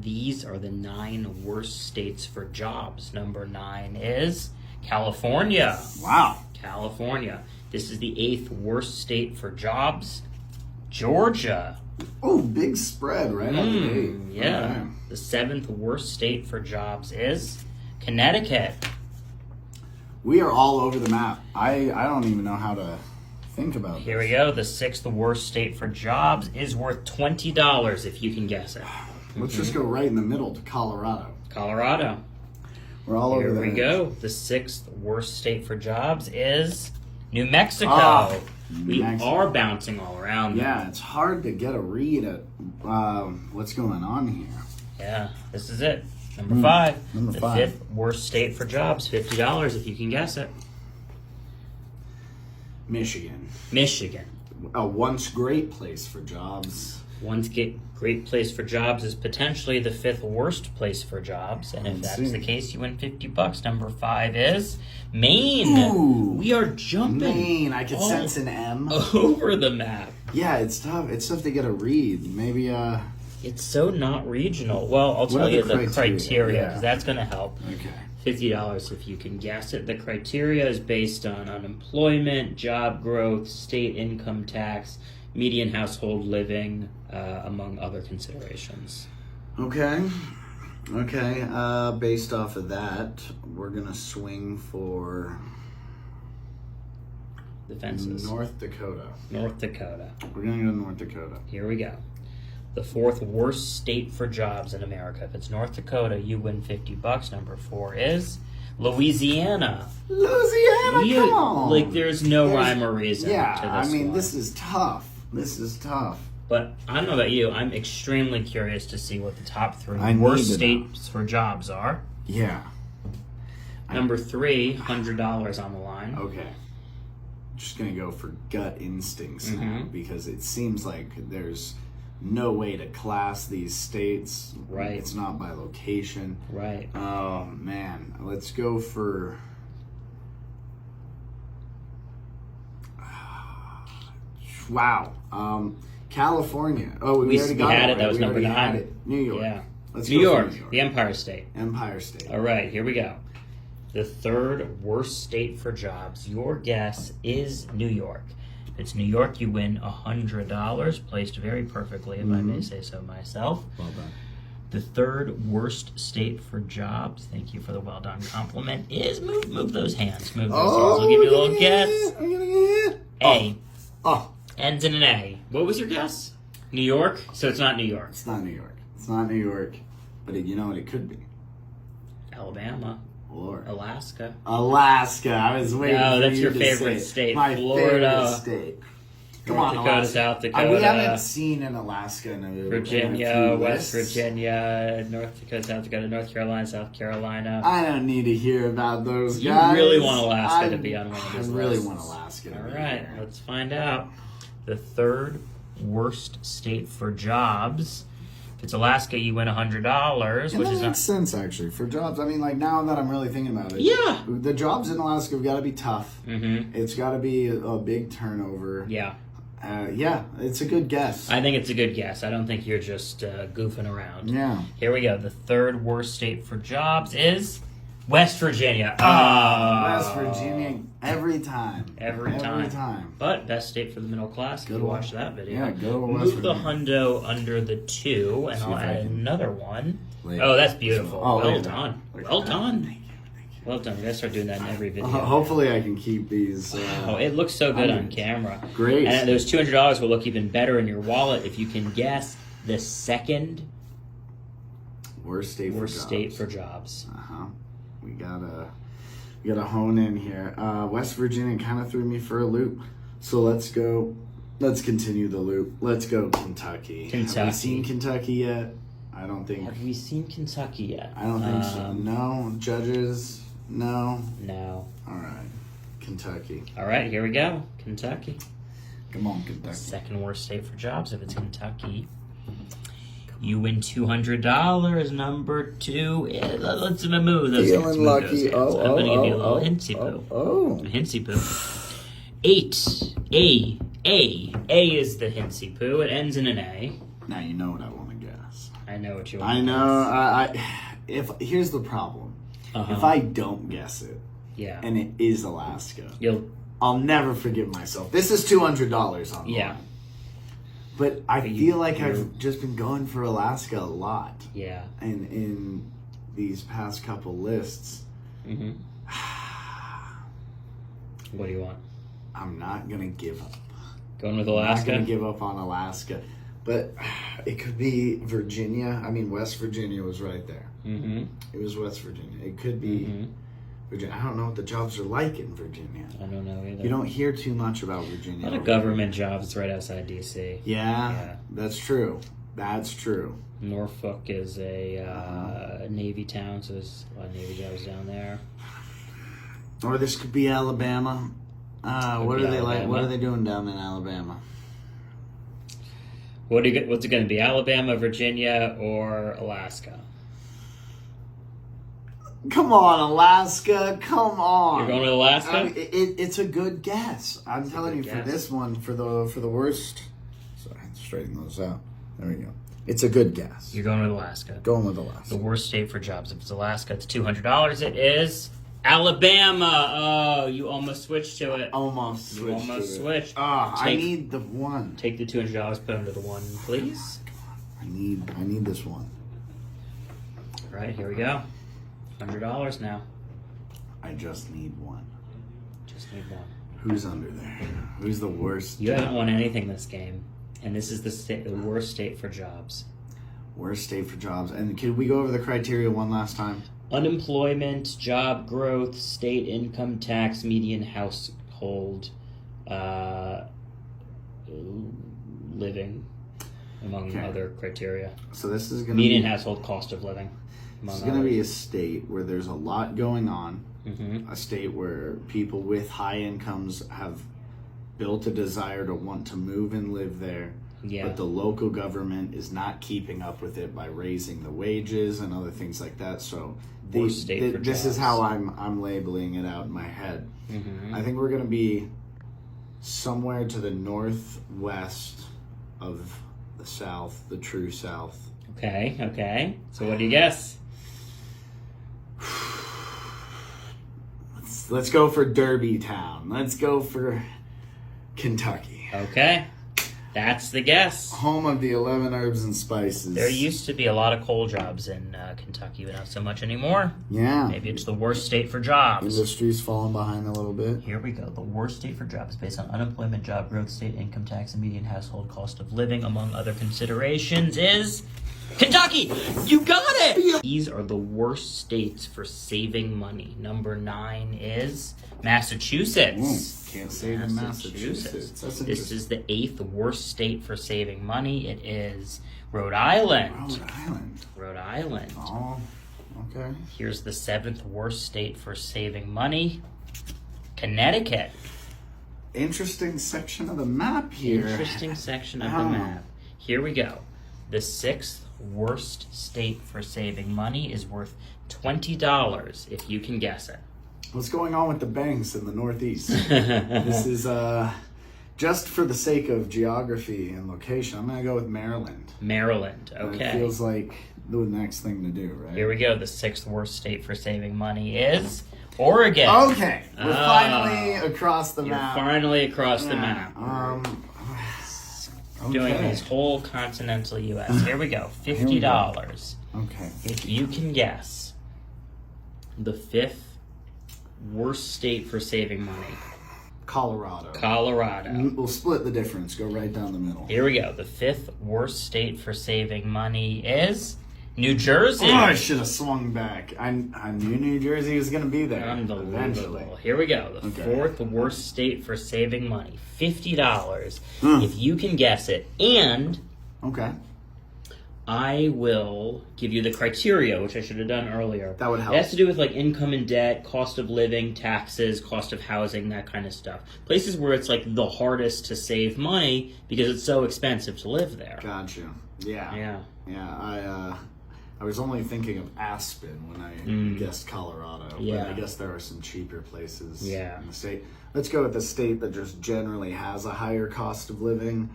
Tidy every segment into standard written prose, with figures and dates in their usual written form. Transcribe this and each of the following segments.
These are the 9 worst states for jobs. Number 9 is California. Wow. California. This is the 8th worst state for jobs. Georgia. Oh, big spread right out the gate. Yeah. Okay. The 7th worst state for jobs is Connecticut. We are all over the map. I don't even know how to think about Here this. we go. The 6th worst state for jobs is worth $20 if you can guess it. Let's just go right in the middle to Colorado. Colorado. We're all over Here there. we go. The 6th worst state for jobs is New Mexico. Ah, we New Mexico. are bouncing all around. Yeah, it's hard to get a read at what's going on here. Yeah, this is it. Number 5. Number the 5. 5th worst state for jobs, $50 if you can guess it. Michigan. Michigan. A once great place for jobs. Once great place for jobs is potentially the 5th worst place for jobs, and if Let's that's see. the case, you win $50. Number 5 is Maine. Ooh. We are jumping Maine. I could all sense an M. over the map. Yeah, it's tough. It's tough to get a read. Maybe It's so not regional. Well, I'll What tell are you the the criteria? criteria, because Yeah. that's going to help. okay. $50 if you can guess it. The criteria is based on unemployment, job growth, state income tax, median household living, among other considerations. Okay. Okay. Based off of that, we're gonna swing for The fences. North Dakota. North Dakota. We're gonna go North Dakota. Here we go. The 4th worst state for jobs in America. If it's North Dakota, you win $50. Number 4 is Louisiana. Louisiana, come on. Like, there's no rhyme or reason Yeah, to I this mean, one. this is tough. This is tough. But I don't know about you. I'm extremely curious to see what the top 3 I need worst to know. states for jobs are. Yeah. Number 3, $100 on the line. Okay. Just gonna go for gut instincts now because it seems like there's no way to class these states. Right. It's not by location. Right. Oh man, let's go for. Wow. California. Oh, we already got had it. it. That right? was We number already had 9. it. New York. Yeah. Let's New go for York, New York. the Empire State. Empire State. All right, here we go. The 3rd worst state for jobs. Your guess is New York. If it's New York, you win $100, placed very perfectly, if I may say so myself. Well done. The 3rd worst state for jobs, thank you for the well done compliment, is move those hands. Move those hands. I'll give you a little guess. I'm gonna get it. A. Oh, Ends in an A. What was your guess? New York? So it's not New York. it's not New York. It's not New York. But you know what it could be? Alabama. Lord. Alaska. Alaska. I was waiting No, for that's you your to favorite say state. My Florida. favorite state. Come North on, Dakota, Alaska. South Dakota. We haven't seen an Alaska in a Virginia, in a few West lists. Virginia, North Dakota, South Dakota, North Carolina, South Carolina. I don't need to hear about those You guys. really want Alaska to be on one of these I really lists. want Alaska to All be right, there. let's find out. The 3rd worst state for jobs. If it's Alaska, you win $100, And which that is makes not. sense, actually, for jobs. I mean, like, now that I'm really thinking about it. Yeah. The jobs in Alaska have got to be tough. Mm-hmm. It's got to be a big turnover. Yeah, Yeah, it's a good guess. I think it's a good guess. I don't think you're just goofing around. Yeah. Here we go. The 3rd worst state for jobs is West Virginia. West Virginia, every time. Every Every time. time. But best state for the middle class. If you Good one. watch that video. Yeah, go to West Move the Virginia. hundo under the 2, and See I'll if I add can- another one. Wait. Oh, that's beautiful. Oh, well wait. done. Look at Well that. done. Thank you. Well done. We gotta start doing that in every video. Hopefully I can keep these. Oh, it looks so good on hundreds. camera. Great. And those $200 will look even better in your wallet if you can guess the 2nd Worst state worst for jobs. state for jobs. Uh-huh. We gotta hone in here. West Virginia kind of threw me for a loop. So let's go. Let's continue the loop. Let's go Kentucky. Have we Kentucky. seen Kentucky yet? I don't think. Have we seen Kentucky yet? I don't think so. No. Judges? No. No. All right. Kentucky. All right, here we go. Kentucky. Come on, Kentucky. 2nd worst state for jobs. If it's Kentucky, you win $200. Number 2 is, let's move those hands. Feeling Move those lucky. hands. Oh, I'm going to give you a little oh, hintsy poo. oh. A hintsy poo. 8. A is the hintsy poo. It ends in an A. Now you know what I want to guess. I know what you want. I know. If here's the problem, if I don't guess it, and it is Alaska, I'll never forgive myself. This is $200 on the line. But I feel like I've just been going for Alaska a lot. Yeah. And in these past couple lists. Mm-hmm. What do you want? I'm not going to give up. Going with Alaska? I'm not going to give up on Alaska. But it could be Virginia. I mean, West Virginia was right there. Mm-hmm. It was West Virginia. It could be Virginia. I don't know what the jobs are like in Virginia. I don't know either. You don't hear too much about Virginia. A lot of government jobs right outside D.C. Yeah, that's true. That's true. Norfolk is a Navy town, so there's a lot of Navy jobs down there. Or this could be Alabama. What are they like? What are they doing down in Alabama? What's it going to be? Alabama, Virginia, or Alaska? Come on, Alaska. Come on. You're going with Alaska? I mean, it's a good guess. I'm telling you, for this one, for the worst. Sorry, straighten those out. There we go. It's a good guess. You're going with Alaska. Going with Alaska. The worst state for jobs. If it's Alaska, it's $200. It is Alabama. Oh, you almost switched to it. Almost switched. I need the one. Take the $200, put under the one, please. I need this one. All right, here we go. $100 now. I just need one. Just need one. Who's under there? Who's the worst? You haven't won anything this game, and this is the worst state for jobs. Worst state for jobs. And could we go over the criteria one last time? Unemployment, job growth, state income tax, median household living, among other criteria. So this is going to median household cost of living. This is going to be a state where there's a lot going on. Mm-hmm. A state where people with high incomes have built a desire to want to move and live there. Yeah. But the local government is not keeping up with it by raising the wages and other things like that. So this is how I'm labeling it out in my head. Mm-hmm. I think we're going to be somewhere to the northwest of the South, the true South. Okay. So what do you guess? Let's go for Derby Town. Let's go for Kentucky. Okay. That's the guess. Home of the 11 herbs and spices. There used to be a lot of coal jobs in Kentucky, but not so much anymore. Yeah. Maybe it's the worst state for jobs. Industry's falling behind a little bit. Here we go. The worst state for jobs based on unemployment, job growth, state income tax, and median household cost of living, among other considerations, is Kentucky! You got it! These are the worst states for saving money. Number 9 is Massachusetts. Can't save in Massachusetts. That's this is the 8th worst state for saving money. It is Rhode Island. Rhode Island. Oh, okay. Here's the 7th worst state for saving money. Connecticut. Interesting section of the map here. Interesting section of the map. Here we go. The 6th worst state for saving money is worth $20 if you can guess it. What's going on with the banks in the Northeast? This is just for the sake of geography and location. I'm going to go with Maryland. Maryland, okay. It feels like the next thing to do, right? Here we go. The 6th worst state for saving money is Oregon. Okay. We're finally across the map. You're finally across the map. Doing this whole continental U.S. Here we go. $50. Okay. If you can guess the 5th worst state for saving money. Colorado. We'll split the difference. Go right down the middle. Here we go. The 5th worst state for saving money is New Jersey. Oh, I should have swung back. I knew New Jersey was going to be there. Unbelievable. Here we go. The 4th worst state for saving money. $50. If you can guess it. And I will give you the criteria, which I should have done earlier. That would help. It has to do with like income and debt, cost of living, taxes, cost of housing, that kind of stuff. Places where it's like the hardest to save money because it's so expensive to live there. Gotcha. Yeah. Yeah. I was only thinking of Aspen when I guessed Colorado. Yeah. But I guess there are some cheaper places in the state. Let's go with the state that just generally has a higher cost of living.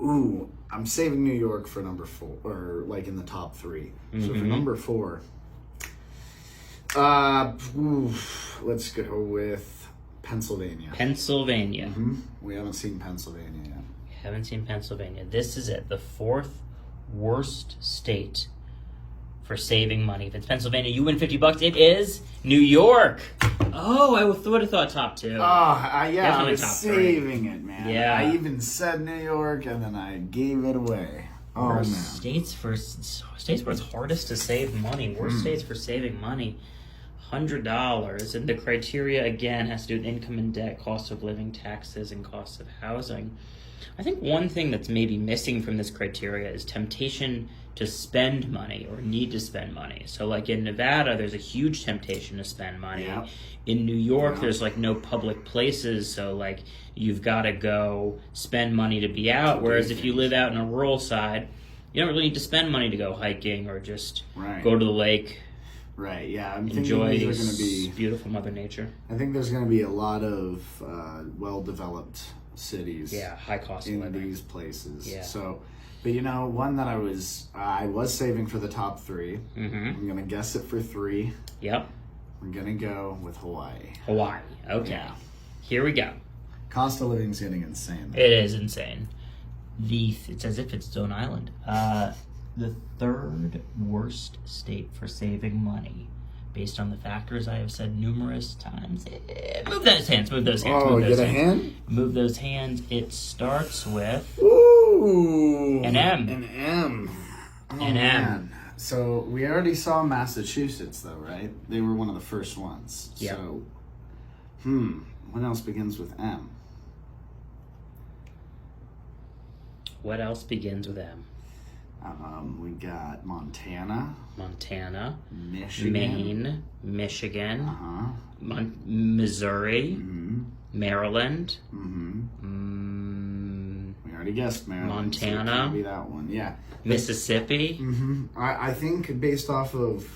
Ooh, I'm saving New York for number 4, or like in the top 3. So for number 4, let's go with Pennsylvania. Pennsylvania. We haven't seen Pennsylvania yet. Haven't seen Pennsylvania. This is it. The 4th worst state for saving money. If it's Pennsylvania, you win $50. It is New York. Oh, I would have thought top 2. Oh, yeah, Definitely I was top saving 3. it, man. Yeah. I even said New York, and then I gave it away. Oh, man. States where it's hardest to save money. Worst states for saving money. $100. And the criteria, again, has to do with income and debt, cost of living, taxes, and cost of housing. I think one thing that's maybe missing from this criteria is temptation to spend money or need to spend money. So like in Nevada, there's a huge temptation to spend money. Yeah. In New York, there's like no public places, so like you've got to go spend money to be out. Whereas if you live out in a rural side, you don't really need to spend money to go hiking or just go to the lake. Right, yeah. I'm enjoy thinking there's going to be beautiful Mother Nature. I think there's going to be a lot of well-developed cities. Yeah, high cost of living in these places. Yeah. So, but one that I was saving for the top 3. I'm going to guess it for 3. Yep. I'm going to go with Hawaii. Hawaii. Okay. Yeah. Here we go. Cost of living is getting insane. It is insane. It's as if it's its own island. The 3rd worst state for saving money, based on the factors I have said numerous times. Move those hands. Move those hands. Oh, move those get hands. a hand? Move those hands. It starts with Ooh, an M. An M. Oh, an man. So we already saw Massachusetts, though, right? They were one of the first ones. Yep. So, what else begins with M? What else begins with M? We got Montana, Michigan, Maine, Michigan, Missouri, Maryland. We already guessed Maryland. Montana, so it can't be that one. Yeah, Mississippi. I think based off of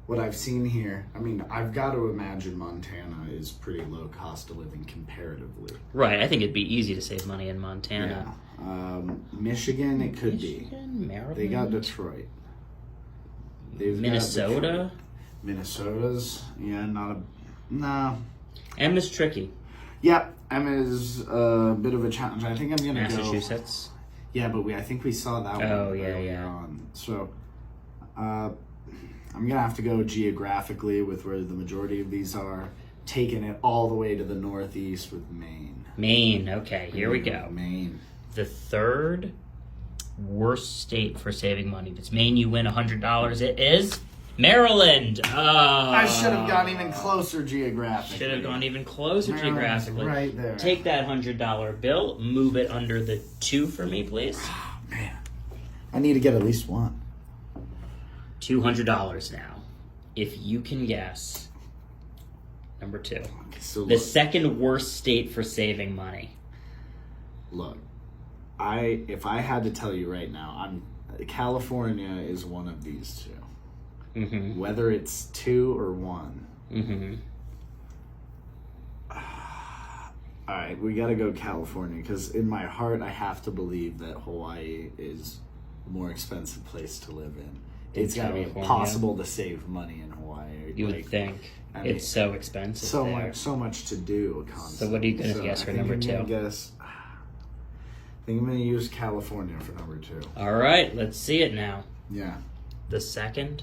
what I've seen here, I mean, I've got to imagine Montana is pretty low cost of living comparatively. Right, I think it'd be easy to save money in Montana. Yeah. Michigan, it could be. Maryland. They got Detroit. Minnesota. Minnesota's, nah. M is tricky. Yeah, M is a bit of a challenge. I think I'm gonna Massachusetts. Yeah, but I think we saw that one earlier on. So, I'm gonna have to go geographically with where the majority of these are, taking it all the way to the northeast with Maine. Maine. Okay, here we go. Maine. The 3rd worst state for saving money. If it's Maine, you win $100. It is Maryland. I should have gone even closer geographically. Should have gone even closer geographically. Right there. Take that $100 bill, move it under the 2 for me, please. Oh, man. I need to get at least one. $200 now. If you can guess number 2. Okay, so the 2nd worst state for saving money. Look, if I had to tell you right now, California is one of these 2. Whether it's 2 or 1. All right, we got to go California because in my heart, I have to believe that Hawaii is a more expensive place to live in. It's got to be impossible to save money in Hawaii. You would think. It's so expensive. So much to do. So what are you going to guess for number 2? I think I'm going to use California for number 2. All right, let's see it now. Yeah. The 2nd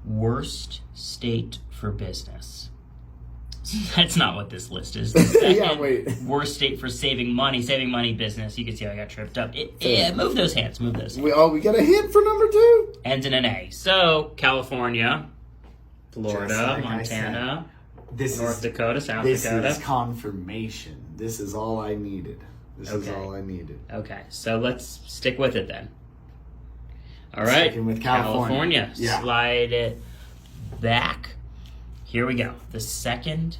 worst state for business. That's not what this list is. The 2nd worst state for saving money business. You can see how I got tripped up. Move those hands. Move those hands. We got a hint for number 2? Ends in an A. So, California, Florida, Montana, North Dakota, South Dakota. This is confirmation. This is all I needed. Okay, so let's stick with it then. All right. Sticking with California. Yeah. Slide it back. Here we go. The 2nd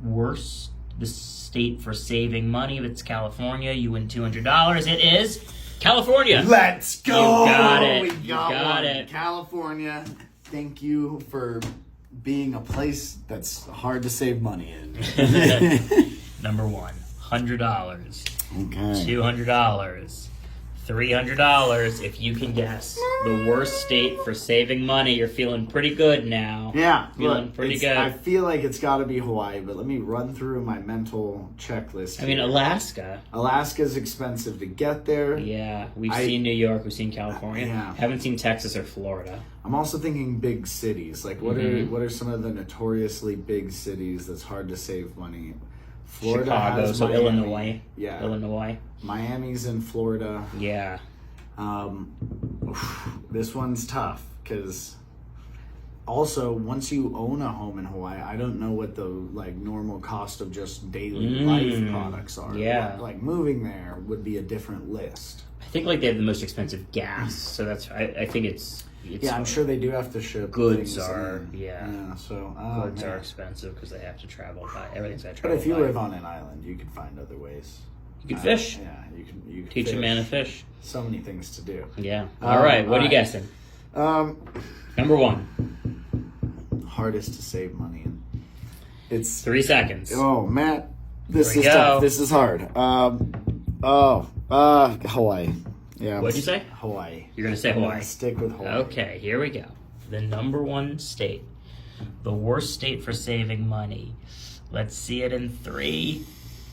worst state for saving money. If it's California, you win $200. It is California. Let's go. You got it. We got it. California. Thank you for being a place that's hard to save money in. Number 1. $100. Okay. $200. $300 if you can guess the worst state for saving money. You're feeling pretty good now. Yeah, feeling pretty good. I feel like it's got to be Hawaii, but let me run through my mental checklist. I mean, Alaska. Alaska's expensive to get there. Yeah, we've seen New York, we've seen California. Yeah. Haven't seen Texas or Florida. I'm also thinking big cities. Like, what are some of the notoriously big cities that's hard to save money? Florida, Chicago, has so Miami. Illinois. Yeah, Illinois. Miami's in Florida. Yeah. This one's tough because also once you own a home in Hawaii, I don't know what the normal cost of just daily life products are. Yeah, like moving there would be a different list. I think they have the most expensive gas, so that's I think it's I'm sure they do have to ship goods things are in. yeah so goods are expensive because they have to travel by everything's got to But travel. if you live on an island, you could find other ways. You could fish. Yeah, you can teach a man to fish. So many things to do. Yeah. All right. What are you guessing? Number one. Hardest to save money in. It's 3 seconds. Oh, Matt, this is tough. This is hard. Hawaii. Yeah. What'd you say? Hawaii. You're gonna say Hawaii. I'm gonna stick with Hawaii. Okay, here we go. The number one state, the worst state for saving money. Let's see it in 3.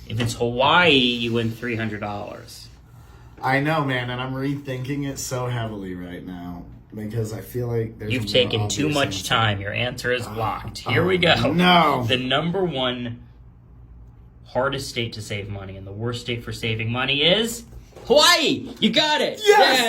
If it's Hawaii, you win $300. I know, man, and I'm rethinking it so heavily right now because I feel like you've taken too much time. Your answer is locked. Here we go. No. The number one hardest state to save money and the worst state for saving money is Hawaii. You got it. Yes!